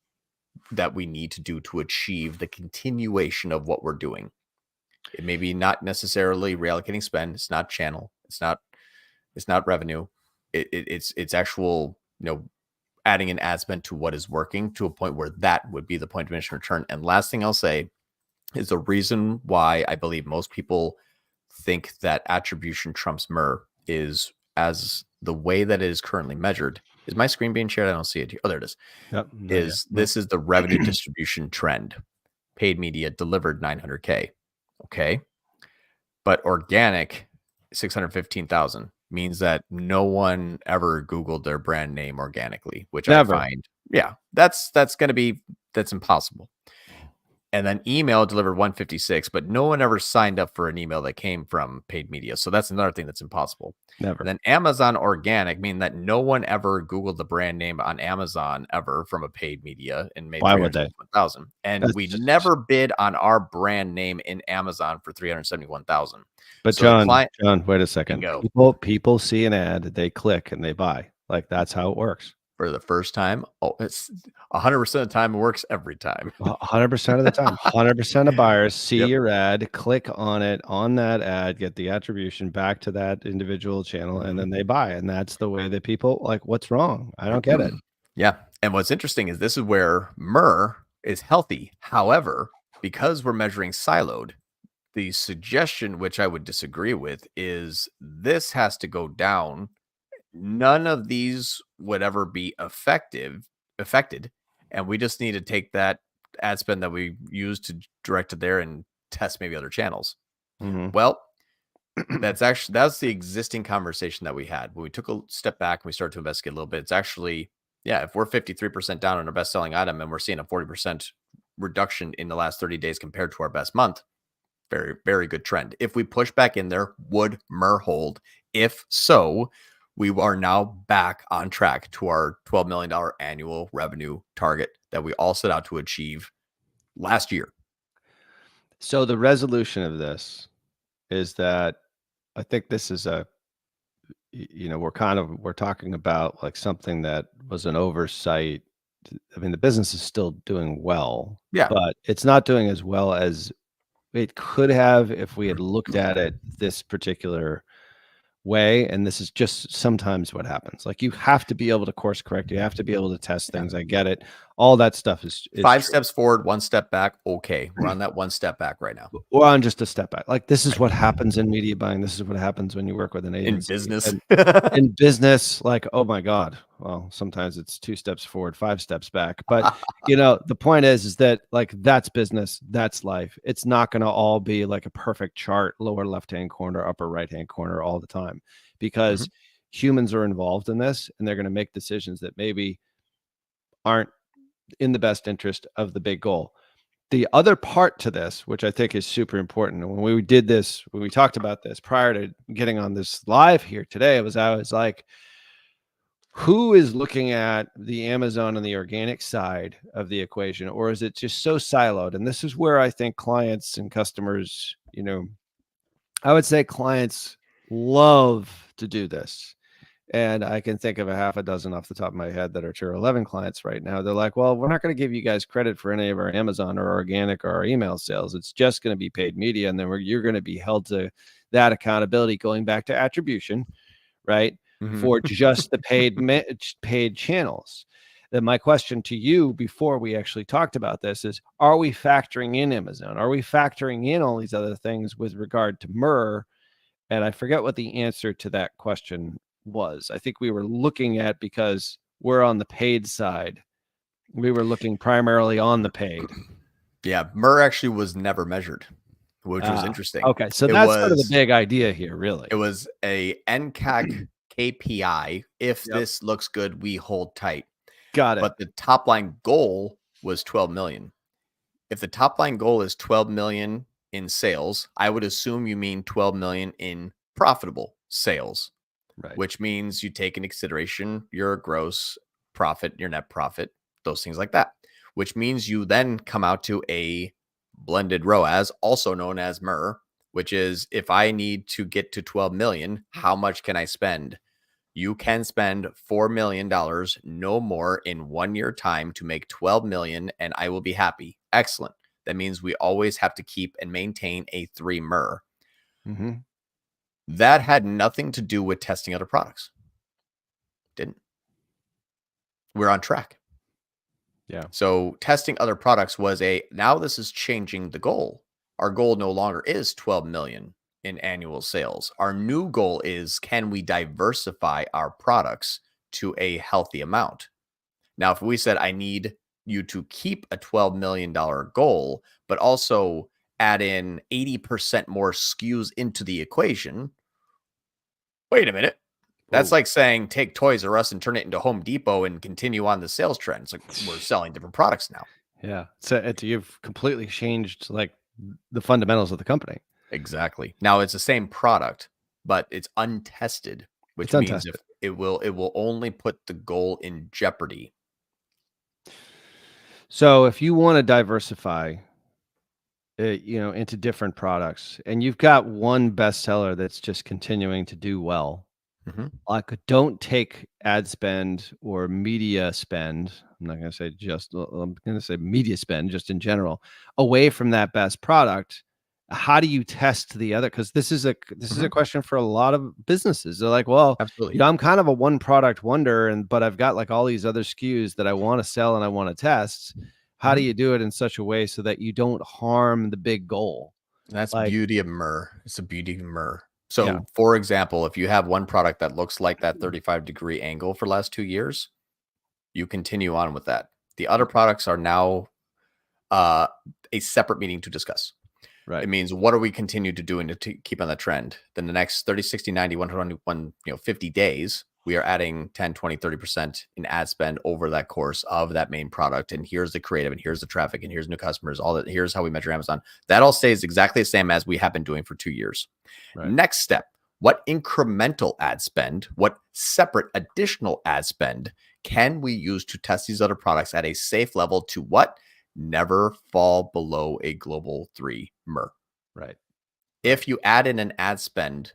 that we need to do to achieve the continuation of what we're doing. It may be not necessarily reallocating spend. It's not channel. It's not revenue. It's actual, adding an ad spend to what is working to a point where that would be the point of diminishing return. And last thing I'll say is the reason why I believe most people think that attribution trumps MER is, as the way that it is currently measured. Is my screen being shared? I don't see it here. Oh, there it is. Yep. This is the revenue distribution trend. Paid media delivered 900K. Okay. But organic 615,000 means that no one ever Googled their brand name organically, which I find, that's impossible. And then email delivered 156, but no one ever signed up for an email that came from paid media. So that's another thing that's impossible. Never. And then Amazon organic, meaning that no one ever Googled the brand name on Amazon ever from a paid media and made 371,000. And we never bid on our brand name in Amazon for 371,000. But so John, wait a second. People see an ad, they click and they buy. Like, that's how it works. For the first time, it's 100% of the time. It works every time. 100% of the time. 100% of buyers see your ad, click on it, on that ad, get the attribution back to that individual channel, and then they buy. And that's the way that people, like, what's wrong? I don't get it. Yeah. And what's interesting is this is where MER is healthy. However, because we're measuring siloed, the suggestion, which I would disagree with, is this has to go down. None of these would ever be affected, and we just need to take that ad spend that we use to direct it there and test maybe other channels. Well, that's the existing conversation that we had when we took a step back and we started to investigate a little bit. It's actually, if we're 53% down on our best selling item and we're seeing a 40% reduction in the last 30 days compared to our best month, very, very good trend. If we push back in there, would MER hold? If so, we are now back on track to our $12 million annual revenue target that we all set out to achieve last year. So the resolution of this is that I think this is we're talking about like something that was an oversight. I mean, the business is still doing well, but it's not doing as well as it could have if we had looked at it this particular way. And this is just sometimes what happens. Like, you have to be able to course correct. You have to be able to test things. I get it. All that stuff is 5 steps forward, 1 step back. Okay. We're on that 1 step back right now. We're on just a step back. Like, this is what happens in media buying. This is what happens when you work with an agency. In business. In business, like, oh my God. Well, sometimes it's 2 steps forward, 5 steps back. But, the point is that, like, that's business. That's life. It's not going to all be like a perfect chart, lower left-hand corner, upper right-hand corner all the time, because humans are involved in this, and they're going to make decisions that maybe aren't in the best interest of the big goal. The other part to this, which I think is super important, and when we talked about this prior to getting on this live here today, I was like, who is looking at the Amazon and the organic side of the equation, or is it just so siloed? And this is where I think clients and customers, I would say clients love to do this. And I can think of a half a dozen off the top of my head that are Tier 11 clients right now. They're like, well, we're not going to give you guys credit for any of our Amazon or organic or our email sales. It's just going to be paid media. And then you're going to be held to that accountability, going back to attribution, right? For just the paid channels. Then my question to you before we actually talked about this is, are we factoring in Amazon? Are we factoring in all these other things with regard to MER? And I forget what the answer to that question was. I think we were looking at, because we're on the paid side, we were looking primarily on the paid. Yeah, MER actually was never measured, which was interesting. Okay, so that's sort of the big idea here, really. It was a NCAC KPI. If this looks good, we hold tight. Got it. But the top line goal was 12 million. If the top line goal is 12 million in sales, I would assume you mean 12 million in profitable sales, right? Which means you take into consideration your gross profit, your net profit, those things like that, which means you then come out to a blended ROAS, also known as MER, which is, if I need to get to 12 million, how much can I spend? You can spend $4 million, no more, in 1 year time to make 12 million, and I will be happy. Excellent. That means we always have to keep and maintain a 3 MER. That had nothing to do with testing other products. Didn't. We're on track. Yeah. So testing other products was now this is changing the goal. Our goal no longer is 12 million in annual sales. Our new goal is, can we diversify our products to a healthy amount? Now, if we said, I need you to keep a $12 million goal, but also add in 80% more SKUs into the equation. Wait a minute. That's like saying, take Toys R Us and turn it into Home Depot and continue on the sales trend. It's like, we're selling different products now. Yeah. So you've completely changed like the fundamentals of the company. Exactly. Now it's the same product, but it's untested, which means if it will only put the goal in jeopardy. So if you want to diversify, into different products, and you've got one bestseller that's just continuing to do well, like, don't take ad spend or media spend. I'm not going to say I'm going to say media spend just in general away from that best product. How do you test the other? Because this is a question for a lot of businesses. They're like, well, absolutely, I'm kind of a one product wonder, but I've got like all these other SKUs that I want to sell and I want to test. How do you do it in such a way so that you don't harm the big goal? That's beauty of MER. It's a beauty of MER. So, for example, if you have one product that looks like that 35-degree angle for the last 2 years, you continue on with that. The other products are now a separate meeting to discuss. Right. It means, what are we continue to doing to keep on the trend? Then the next 30, 60, 90, 121, 50 days, we are adding 10, 20, 30% in ad spend over that course of that main product. And here's the creative, and here's the traffic, and here's new customers, all that. Here's how we measure Amazon. That all stays exactly the same as we have been doing for 2 years. Right. Next step, what incremental ad spend, what separate additional ad spend can we use to test these other products at a safe level to what? Never fall below a global 3 MER. Right. If you add in an ad spend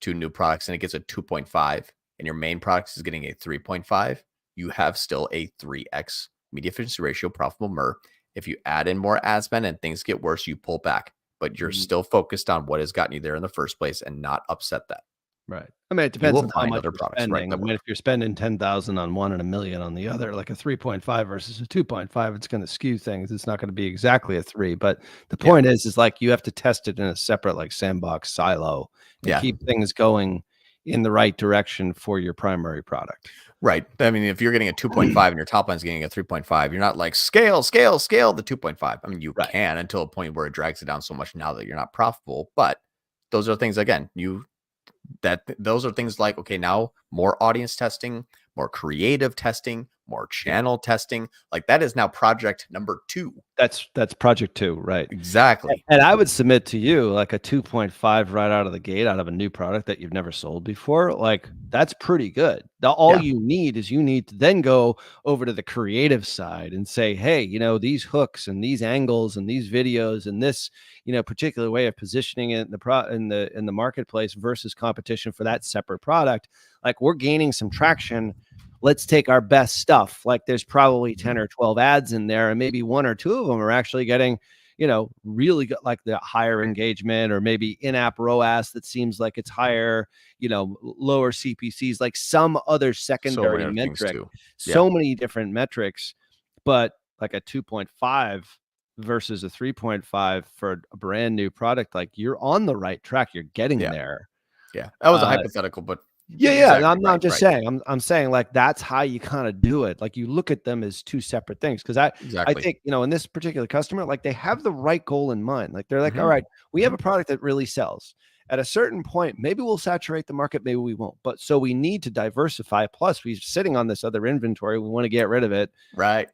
to new products and it gets a 2.5 and your main product is getting a 3.5, you have still a 3x media efficiency ratio profitable MER. If you add in more ad spend and things get worse, you pull back, but you're still focused on what has gotten you there in the first place and not upset that. Right. I mean, it depends on how much you're spending. I mean, if you're spending 10,000 on one and $1 million on the other, like a 3.5 versus a 2.5, it's going to skew things. It's not going to be exactly a 3. But the point is like, you have to test it in a separate, like, sandbox silo and keep things going in the right direction for your primary product. Right. I mean, if you're getting a 2.5 and your top line's getting a 3.5, you're not like scale the 2.5. I mean, you can until a point where it drags it down so much now that you're not profitable. But those are things, again, those are things like, okay, now more audience testing, more creative testing, more channel testing. Like, that is now project number 2. That's project 2, right? Exactly. And I would submit to you, like, a 2.5 right out of the gate, out of a new product that you've never sold before. Like, that's pretty good. All you need is you need to then go over to the creative side and say, hey, these hooks and these angles and these videos and this, particular way of positioning it in the marketplace versus competition for that separate product. Like, we're gaining some traction. Let's take our best stuff. Like, there's probably 10 or 12 ads in there, and maybe 1 or 2 of them are actually getting, really got like the higher engagement, or maybe in-app ROAS that seems like it's higher, lower CPCs, like some other So many secondary other things metric, too. so many different metrics, but like a 2.5 versus a 3.5 for a brand new product, like you're on the right track. You're getting there. Yeah. That was a hypothetical, but yeah. exactly I'm right, just saying, I'm saying like, that's how you kind of do it. Like you look at them as two separate things. Cause I exactly. think, in this particular customer, like they have the right goal in mind. Like they're like, all right, we have a product that really sells. At a certain point, maybe we'll saturate the market, maybe we won't. But so we need to diversify. Plus, we're sitting on this other inventory. We want to get rid of it. Right.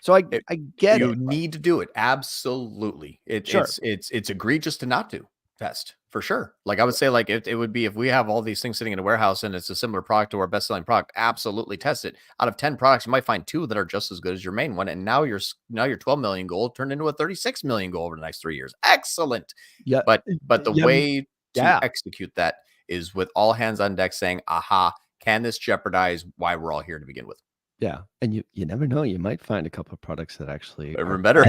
So I get it. You need to do it. Absolutely. Sure. It's egregious to not do test for sure. Like I would say, like it would be if we have all these things sitting in a warehouse and it's a similar product to our best-selling product, absolutely test it. Out of 10 products, you might find 2 that are just as good as your main one. And now your 12 million goal turned into a 36 million goal over the next 3 years. Excellent. Yeah. But the way to execute that is with all hands on deck saying, aha, can this jeopardize why we're all here to begin with? Yeah. And you never know. You might find a couple of products that actually are better.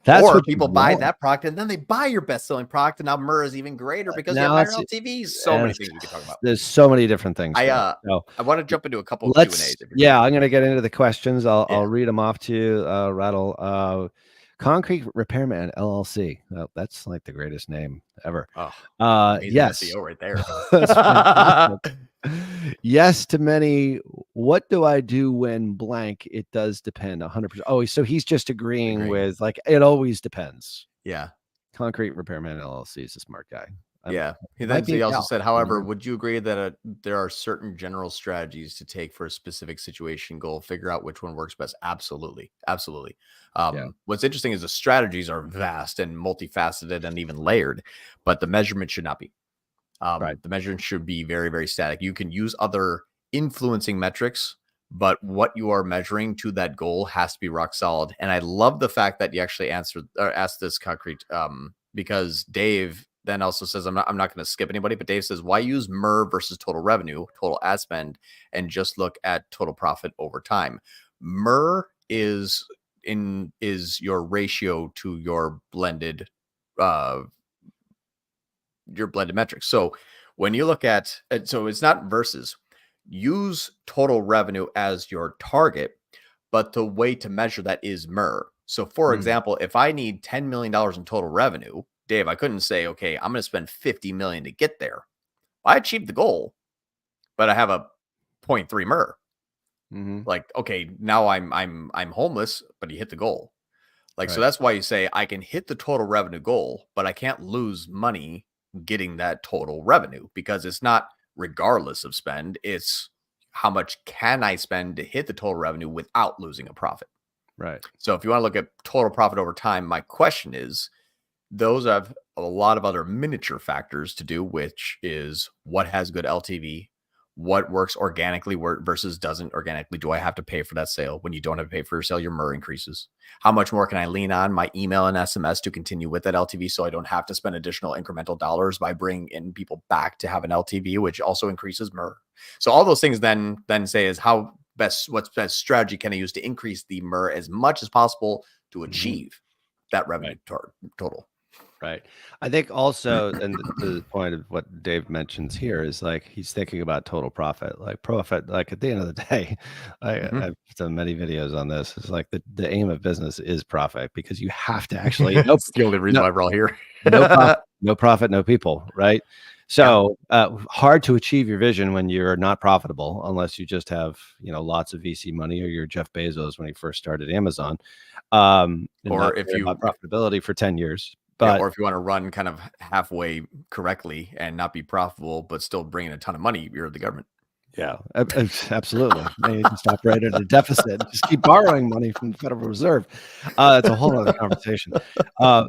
That's or what people buy that product and then they buy your best-selling product, and now MER is even greater because you have higher LTVs. So many things we can talk about. There's so many different things. I want to jump into a couple of Q&As. Yeah, I'm going to get into the questions. I'll read them off to you, Rattle. Concrete Repairman LLC. That's like the greatest name ever. Yes. SEO right there. Yes to many. What do I do when blank? It does depend 100%. Oh, so he's just agreeing with like, it always depends. Yeah. Concrete Repairman LLC is a smart guy. He also said, however, would you agree that there are certain general strategies to take for a specific situation goal? Figure out which one works best. Absolutely. What's interesting is the strategies are vast and multifaceted and even layered, but the measurement should not be. The measurement should be very, very static. You can use other influencing metrics, but what you are measuring to that goal has to be rock solid. And I love the fact that you actually asked this concrete, because Dave then also says, I'm not going to skip anybody, but Dave says, why use MER versus total revenue, total ad spend, and just look at total profit over time? MER is your ratio to your blended metrics. So when you look at, so it's not versus, use total revenue as your target, but the way to measure that is MER. So for example, if I need $10 million in total revenue, Dave, I couldn't say, okay, I'm going to spend 50 million to get there. I achieved the goal, but I have a 0.3 MER. Like, okay, now I'm homeless, but you hit the goal. Like, so that's why you say I can hit the total revenue goal, but I can't lose money getting that total revenue, because it's not regardless of spend. It's how much can I spend to hit the total revenue without losing a profit. Right. So if you want to look at total profit over time, my question is, those have a lot of other miniature factors to do, which is what has good LTV, what works organically versus doesn't organically. Do I have to pay for that sale? When you don't have to pay for your sale, your MER increases. How much more can I lean on my email and SMS to continue with that LTV, so I don't have to spend additional incremental dollars by bringing in people back to have an LTV, which also increases MER. So all those things then say is what's best strategy can I use to increase the MER as much as possible to achieve that revenue total. Right. I think also, and the point of what Dave mentions here is like, he's thinking about total profit, like at the end of the day, I've done many videos on this. It's like the aim of business is profit, because you have to actually, it's the only reason why we're all here. no profit, no people. Right. So hard to achieve your vision when you're not profitable, unless you just have, lots of VC money, or you're Jeff Bezos when he first started Amazon. Or if you profitability for 10 years. Or if you want to run kind of halfway correctly and not be profitable, but still bring in a ton of money, you're the government. Yeah, absolutely. You can stop right at a deficit. Just keep borrowing money from the Federal Reserve. It's a whole other conversation.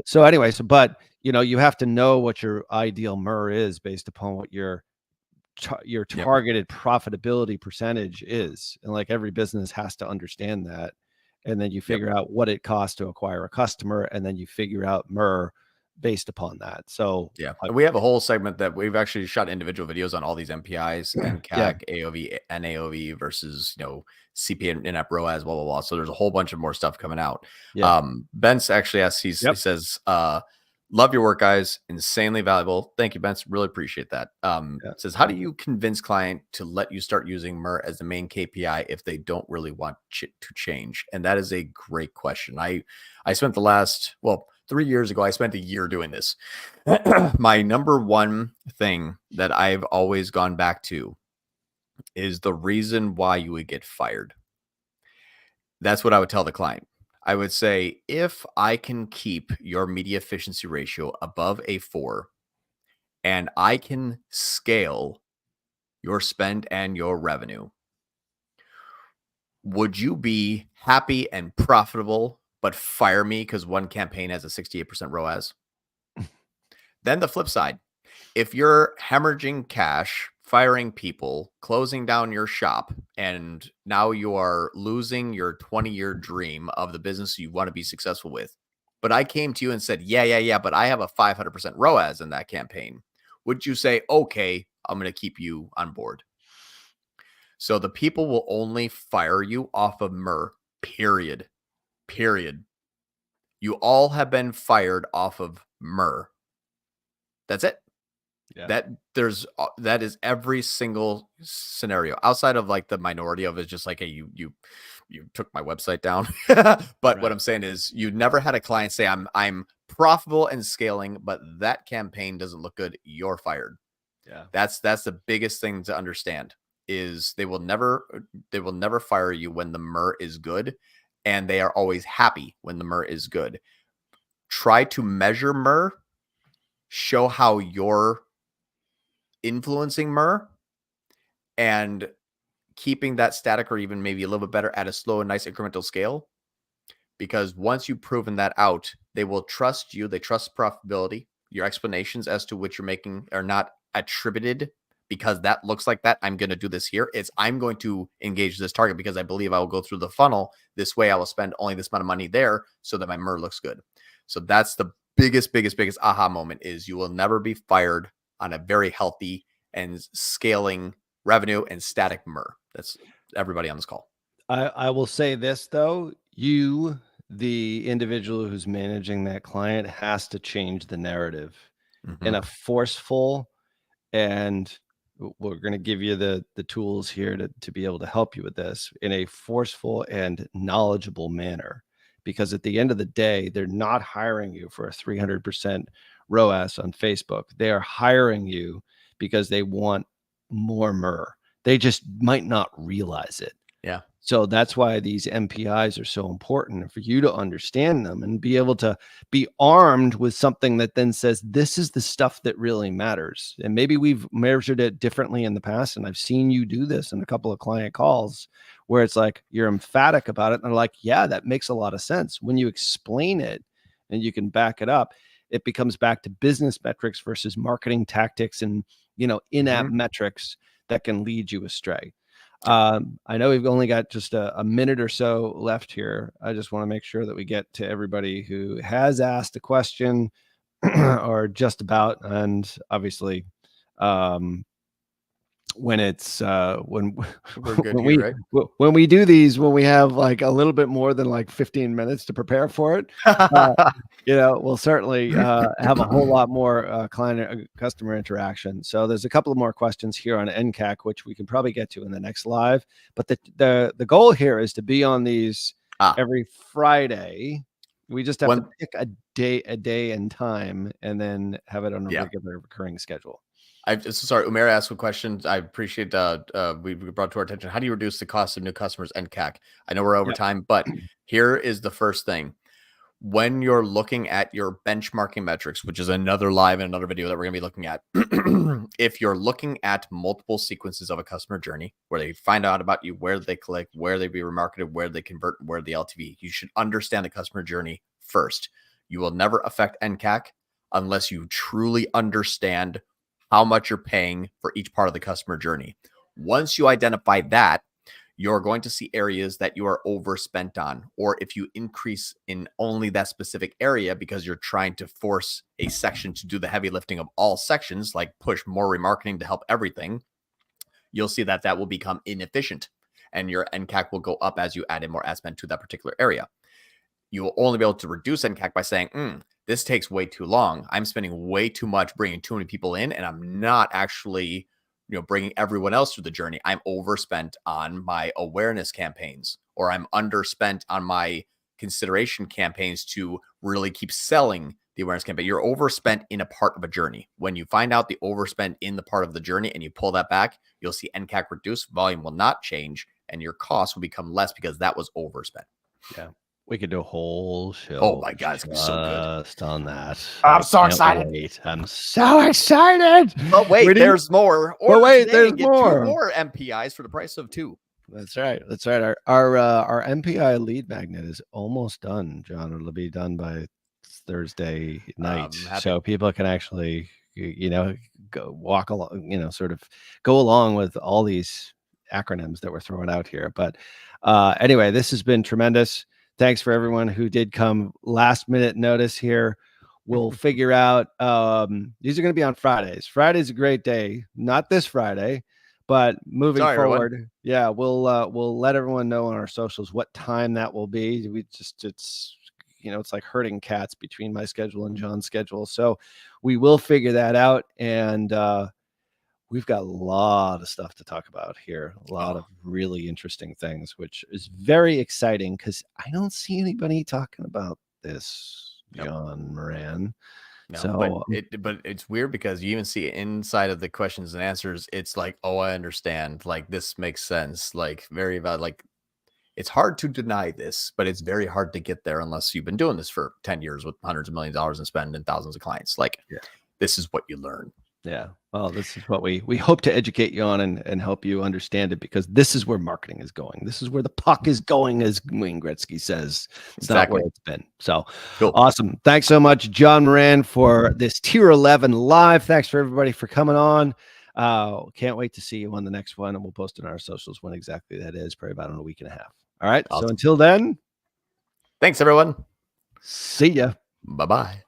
So anyway, but you have to know what your ideal MER is based upon what your targeted profitability percentage is, and like every business has to understand that. And then you figure out what it costs to acquire a customer, and then you figure out MER based upon that. So yeah, and we have a whole segment that we've actually shot individual videos on all these MPIs, NCAC, AOV, NAOV versus, CP and in-app ROAS, blah, blah, blah. So there's a whole bunch of more stuff coming out. Bence actually asks, he says, love your work, guys. Insanely valuable. Thank you, Bence. Really appreciate that. Says, how do you convince client to let you start using MER as the main KPI if they don't really want to change? And that is a great question. I spent the last, 3 years ago, I spent a year doing this. My number one thing that I've always gone back to is the reason why you would get fired. That's what I would tell the client. I would say, if I can keep your media efficiency ratio above a 4 and I can scale your spend and your revenue, would you be happy and profitable but fire me because one campaign has a 68% ROAS? Then the flip side, if you're hemorrhaging cash, firing people, closing down your shop, and now you are losing your 20-year dream of the business you want to be successful with, but I came to you and said, yeah, but I have a 500% ROAS in that campaign, would you say, okay, I'm going to keep you on board? So the people will only fire you off of MER, period. You all have been fired off of MER. That's it. Yeah. That is every single scenario outside of like the minority of it, just like, hey, you took my website down. But what I'm saying is, you never had a client say, I'm profitable and scaling, but that campaign doesn't look good, you're fired. Yeah. That's the biggest thing to understand, is they will never fire you when the MER is good, and they are always happy when the MER is good. Try to measure MER, show how you're influencing MER, and keeping that static or even maybe a little bit better at a slow and nice incremental scale. Because once you've proven that out, they will trust you. They trust profitability. Your explanations as to what you're making are not attributed because that looks like that. I'm going to do this here. It's, I'm going to engage this target because I believe I will go through the funnel this way. I will spend only this amount of money there so that my MER looks good. So that's the biggest aha moment, is you will never be fired on a very healthy and scaling revenue and static MER. That's everybody on this call. I will say this though, you, the individual who's managing that client, has to change the narrative in a forceful, and we're going to give you the tools here to be able to help you with this, in a forceful and knowledgeable manner. Because at the end of the day, they're not hiring you for a 300% ROAS on Facebook. They are hiring you because they want more MER. They just might not realize it. Yeah. So that's why these MPIs are so important, for you to understand them and be able to be armed with something that then says, this is the stuff that really matters. And maybe we've measured it differently in the past. And I've seen you do this in a couple of client calls where it's like, you're emphatic about it. And they're like, yeah, that makes a lot of sense. When you explain it and you can back it up, it becomes back to business metrics versus marketing tactics and, in-app metrics that can lead you astray. I know we've only got just a minute or so left here. I just want to make sure that we get to everybody who has asked a question or just about, and obviously, when it's when we're good when here, we right? When we do these, when we have like a little bit more than like 15 minutes to prepare for it, we'll certainly have a whole lot more customer interaction. So there's a couple of more questions here on NCAC, which we can probably get to in the next live. But the goal here is to be on these every Friday. We just have to pick a day and time, and then have it on a regular recurring schedule. Sorry, Umair asked a question. I appreciate we brought to our attention. How do you reduce the cost of new customers and CAC? I know we're over time, but here is the first thing. When you're looking at your benchmarking metrics, which is another live and another video that we're going to be looking at, if you're looking at multiple sequences of a customer journey where they find out about you, where they click, where they be remarketed, where they convert, where the LTV, you should understand the customer journey first. You will never affect NCAC unless you truly understand how much you're paying for each part of the customer journey. Once you identify that, you're going to see areas that you are overspent on. Or if you increase in only that specific area because you're trying to force a section to do the heavy lifting of all sections, like push more remarketing to help everything, you'll see that that will become inefficient and your NCAC will go up as you add in more ad spend to that particular area. You will only be able to reduce NCAC by saying, this takes way too long. I'm spending way too much bringing too many people in, and I'm not actually, bringing everyone else through the journey. I'm overspent on my awareness campaigns, or I'm underspent on my consideration campaigns to really keep selling the awareness campaign. You're overspent in a part of a journey. When you find out the overspent in the part of the journey and you pull that back, you'll see NCAC reduce, volume will not change, and your costs will become less because that was overspent. Yeah. We could do a whole show. Oh my God, it's gonna be so good. Just on that. I'm so excited. I'm so excited. But wait, there's more. But wait, there's more. 2 more MPIs for the price of 2. That's right. That's right. Our MPI lead magnet is almost done, John. It'll be done by Thursday night, so people can actually, go walk along, sort of go along with all these acronyms that we're throwing out here. But anyway, this has been tremendous. Thanks for everyone who did come last minute notice here. We'll figure out, these are going to be on Fridays. Friday's a great day. Not this Friday, but moving forward. Everyone. Yeah, we'll let everyone know on our socials what time that will be. It's like herding cats between my schedule and John's schedule. So we will figure that out. And we've got a lot of stuff to talk about here. A lot of really interesting things, which is very exciting because I don't see anybody talking about this, John Moran. No, so, but it's weird because you even see inside of the questions and answers, it's like, oh, I understand. Like, this makes sense. Like, very valid. Like, it's hard to deny this, but it's very hard to get there unless you've been doing this for 10 years with hundreds of millions of dollars and spend and thousands of clients. Like, this is what you learn. Yeah. Well, this is what we hope to educate you on and help you understand it, because this is where marketing is going. This is where the puck is going, as Wayne Gretzky says. It's not where it's been. So Awesome. Thanks so much, John Moran, for this Tier 11 live. Thanks for everybody for coming on. Can't wait to see you on the next one, and we'll post it on our socials when exactly that is, probably about in a week and a half. All right. Awesome. So until then, thanks everyone. See ya. Bye-bye.